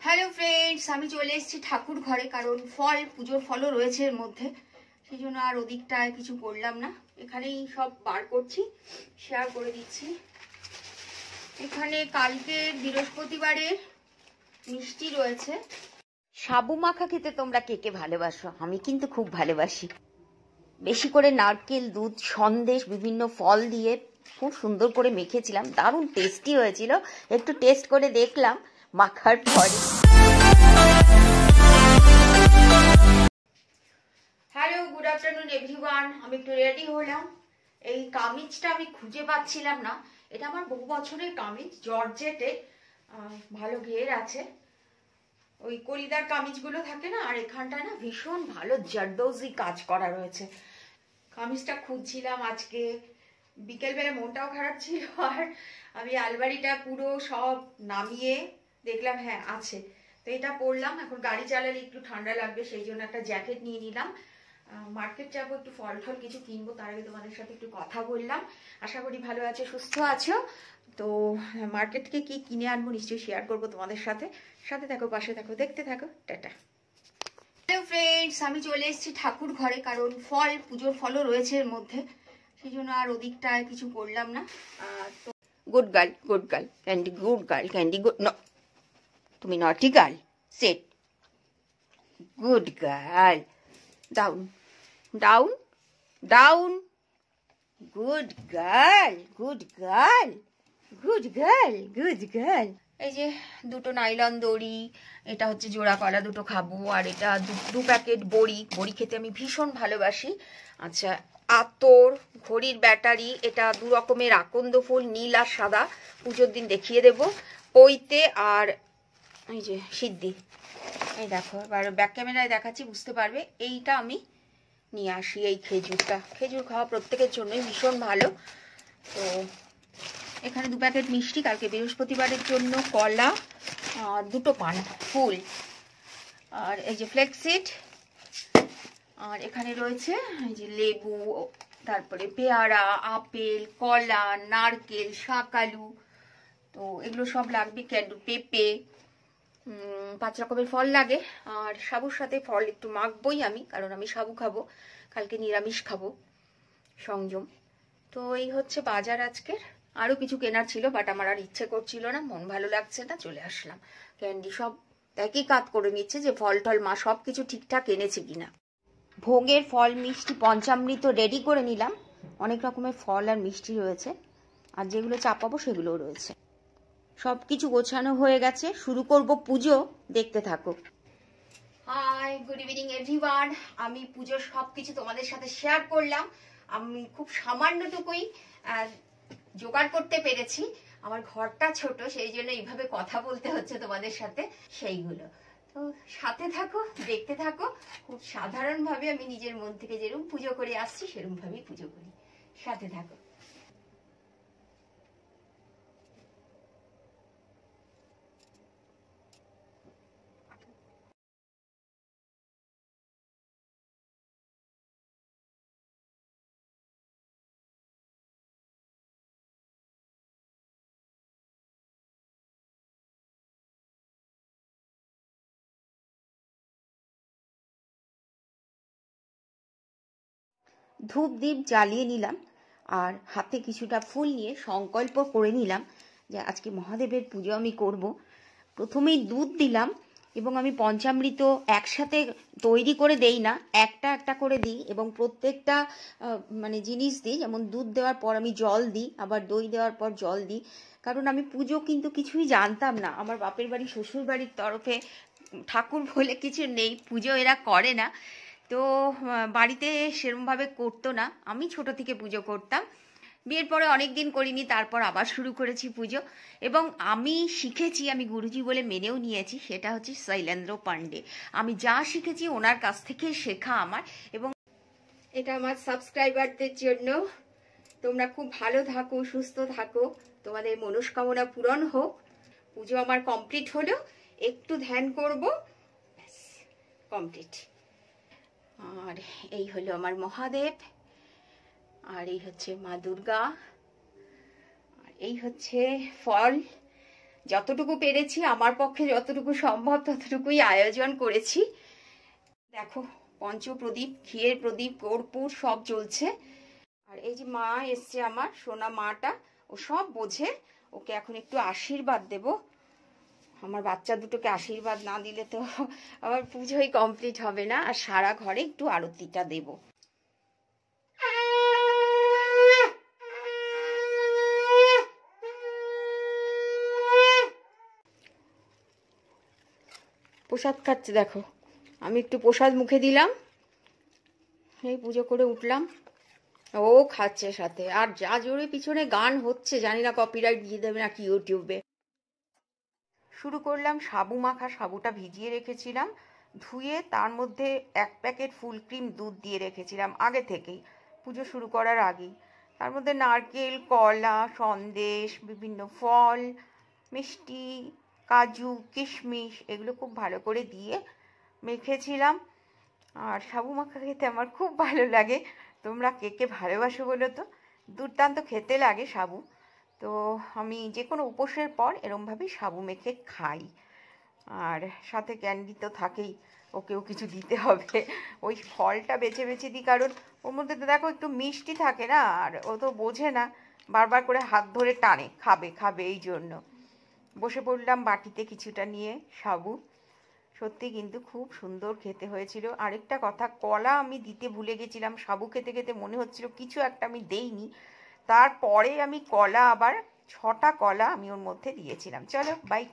Hello friends, আমি চলে এসেছি ঠাকুর ঘরে, কারণ পুজোর ফলও রয়েছে এর মধ্যে। সেই জন্য আর ওদিকটায় কিছু করলাম না, এখানেই সব বার করছি, শেয়ার করে দিচ্ছি। এখানে কালকে বৃহস্পতিবারের মিষ্টি রয়েছে। সাবু মাখা খেতে তোমরা কে কে ভালোবাসো? আমি কিন্তু খুব ভালোবাসি। বেশি করে নারকেল, দুধ, সন্দেশ, বিভিন্ন ফল দিয়ে খুব সুন্দর করে মেখেছিলাম, দারুণ টেস্টি হয়েছিল। একটু টেস্ট করে দেখলাম মাখার পরে। Hello, good afternoon everyone. আমি একটু রেডি হলাম। এই কামিজটা আমি খুঁজে পাচ্ছিলাম না। এটা আমার বহু বছরের কামিজ, জর্জেটে, ভালো ঘের আছে। ওই কলিদার কামিজগুলো থাকে না, আর এখানটায় না ভীষণ ভালো জারদৌজি কাজ করা রয়েছে। কামিজটা খুঁজছিলাম আজকে, বিকেলবেলা মনটাও খারাপ ছিল, আর আমি আলমারিটা পুরো সব নামিয়ে দেখলাম হ্যাঁ আছে। তো এটা পরলাম। এখন গাড়ি চালালে একটু ঠান্ডা লাগবে, সেই জন্য একটা জ্যাকেট নিয়ে নিলাম। মার্কেট যাবো, একটু ফল টল কিছু কিনবো, তার আগে তোমাদের সাথে একটু কথা বললাম। আশা করি ভালো আছো, সুস্থ আছো। তো মার্কেট থেকে কি কিনে আনবো নিশ্চয়ই শেয়ার করবো তোমাদের সাথে। সাথে থাকো, পাশে থাকো, দেখতে থাকো। টাটা। হ্যালো ফ্রেন্ডস, আমি চলে এসেছি ঠাকুর ঘরে, কারণ পুজোর ফলও রয়েছে এর মধ্যে। সেই জন্য আর ওদিকটায় কিছু করলাম না। তো good girl, good girl, candy, good girl, candy, good. No, তুমি naughty girl, set. Good girl, down, down, down. Good girl, good girl, good girl, good girl. এই যে দুটো নাইলন দড়ি, এটা হচ্ছে জোড়া কলা, দুটো খাবো। আর এটা দু প্যাকেট বড়ি। বড়ি খেতে আমি ভীষণ ভালোবাসি। আচ্ছা, আতর, ঘড়ির ব্যাটারি, এটা দু রকমের আকন্দ ফুল, নীল আর সাদা, পুজোর দিন দেখিয়ে দেব। পইতে আর এই যে সিদ্ধি। এই দেখো, এবার ব্যাক ক্যামেরায় দেখাচ্ছি, বুঝতে পারবে। এইটা আমি নিয়ে আসি। এই খেজুরটা, খেজুর খাওয়া প্রত্যেকের জন্যই ভীষণ ভালো। তো এখানে দু প্যাকেট মিষ্টি, কালকে বৃহস্পতিবারের জন্য কলা, দুটো পান ফুল, আর এই যে ফ্লেক্সিড। আর এখানে রয়েছে এই যে লেবু, তারপরে পেয়ারা, আপেল, কলা, নারকেল, শাকালু। তো এগুলো সব লাগবে। পেঁপে, 5 রকমের ফল লাগে। আর সাবুর সাথে ফল একটু মাখবই আমি, কারণ আমি সাবু খাবো, কালকে নিরামিষ খাবো, সংযম। তো এই হচ্ছে বাজার আজকের। আরো কিছু কেনার ছিল, বাট আমার আর ইচ্ছে করছিল না, মন ভালো লাগছে না, চলে আসলাম। ক্যান্ডি সব একই কাজ করে নিচ্ছে যে ফল টল মা সব কিছু ঠিকঠাক এনেছে কিনা। ভোগের ফল, মিষ্টি, পঞ্চামৃত রেডি করে নিলাম। অনেক রকমের ফল আর মিষ্টি রয়েছে, আর যেগুলো চাপাবো সেগুলোও রয়েছে। সব কিছু গোছানো হয়ে গেছে, শুরু করব পুজো, দেখতে থাকো। Hi, good evening everyone. আমি পুজোর সব কিছু তোমাদের সাথে শেয়ার করলাম। আমি খুব সামান্যটুকুই জোগাড় করতে পেরেছি। আমার ঘরটা ছোট, সেই জন্য এইভাবে কথা বলতে হচ্ছে তোমাদের সাথে, সেইগুলো। তো সাথে থাকো, দেখতে থাকো। খুব সাধারণভাবে আমি নিজের মন থেকে যেরকম পুজো করে আসছি সেরকম ভাবেই পুজো করি। সাথে থাকো। ধূপ দ্বীপ জ্বালিয়ে নিলাম, আর হাতে কিছুটা ফুল নিয়ে সংকল্প করে নিলাম যে আজকে মহাদেবের পুজো আমি করব। প্রথমেই দুধ দিলাম, এবং আমি পঞ্চামৃত একসাথে তৈরি করে দেই না, একটা একটা করে দিই, এবং প্রত্যেকটা মানে জিনিস দিই। যেমন দুধ দেওয়ার পর আমি জল দিই, আবার দই দেওয়ার পর জল দিই। কারণ আমি পুজো কিন্তু কিছুই জানতাম না। আমার বাপের বাড়ি, শ্বশুর বাড়ির তরফে ঠাকুর বলে কিছু নেই, পুজো এরা করে না। তো বাড়িতে সেরমভাবে করতো না। আমি ছোট থেকে পুজো করতাম, বিয়ের পরে অনেক দিন করিনি, তারপর আবার শুরু করেছি পুজো। এবং আমি শিখেছি, আমি গুরুজি বলে মেনেও নিয়েছি, সেটা হচ্ছে শৈলেন্দ্র পান্ডে। আমি যা শিখেছি ওনার কাছ থেকে শেখা আমার। এবং এটা আমার সাবস্ক্রাইবারদের জন্য। তোমরা খুব ভালো থাকো, সুস্থ থাকো, তোমাদের মনস্কামনা পূরণ হোক। পুজো আমার কমপ্লিট হলো, একটু ধ্যান করব, ব্যাস কমপ্লিট। আর এই হলো আমার মহাদেব, আর এই হচ্ছে মা দুর্গা, আর এই হচ্ছে ফল, যতটুকু পেরেছি, আমার পক্ষে যতটুকু সম্ভব ততটুকুই আয়োজন করেছি। দেখো পঞ্চপ্রদীপ, ঘিয়ের প্রদীপ, কর্পূর সব জ্বলছে। আর এই যে মা এসছে, আমার সোনা মাটা, ও সব বোঝে। ওকে এখন একটু আশীর্বাদ দেব। আমার বাচ্চা দুটোকে আশীর্বাদ না দিলে তো আমার পুজোই কমপ্লিট হবে না। আর সারা ঘরে একটু আরতিটা দেব। প্রসাদ খাচ্ছে দেখো, আমি একটু প্রসাদ মুখে দিলাম, এই পুজো করে উঠলাম, ও খাচ্ছে সাথে। আর যা জোরে পিছনে গান হচ্ছে, জানি না কপিরাইট দিয়ে দেবে নাকি ইউটিউবে। শুরু করলাম সাবু মাখা। সাবুটা ভিজিয়ে রেখেছিলাম, ধুয়ে তার মধ্যে 1 প্যাকেট ফুল ক্রিম দুধ দিয়ে রেখেছিলাম আগে থেকেই, পুজো শুরু করার আগেই। তার মধ্যে নারকেল, কলা, সন্দেশ, বিভিন্ন ফল, মিষ্টি, কাজু, কিশমিশ এগুলো খুব ভালো করে দিয়ে মেখেছিলাম। আর সাবু মাখা খেতে আমার খুব ভালো লাগে। তোমরা কে কে ভালোবাসো বলো তো? দুর্দান্ত খেতে লাগে সাবু। তো আমি যে কোনো উপোসের পর এরমভাবেই সাবু মেখে খাই। আর সাথে ক্যান্ডি তো থাকেই, ওকেও কিছু দিতে হবে। ওই ফলটা বেছে বেছে দিই, কারণ ওর মধ্যে তো দেখো একটু মিষ্টি থাকে না, আর ও তো বোঝে না, বারবার করে হাত ধরে টানে, খাবে খাবে, এই জন্য বসে পড়লাম বাটিতে কিছুটা নিয়ে সাবু। সত্যি কিন্তু খুব সুন্দর খেতে হয়েছিল। আরেকটা কথা, কলা আমি দিতে ভুলে গেছিলাম। সাবু খেতে খেতে মনে হচ্ছিল কিছু একটা আমি দেইনি, তারপরে আমি কলা আবার 6টা কলা আমি ওর মধ্যে দিয়েছিলাম। চলো বাইটা।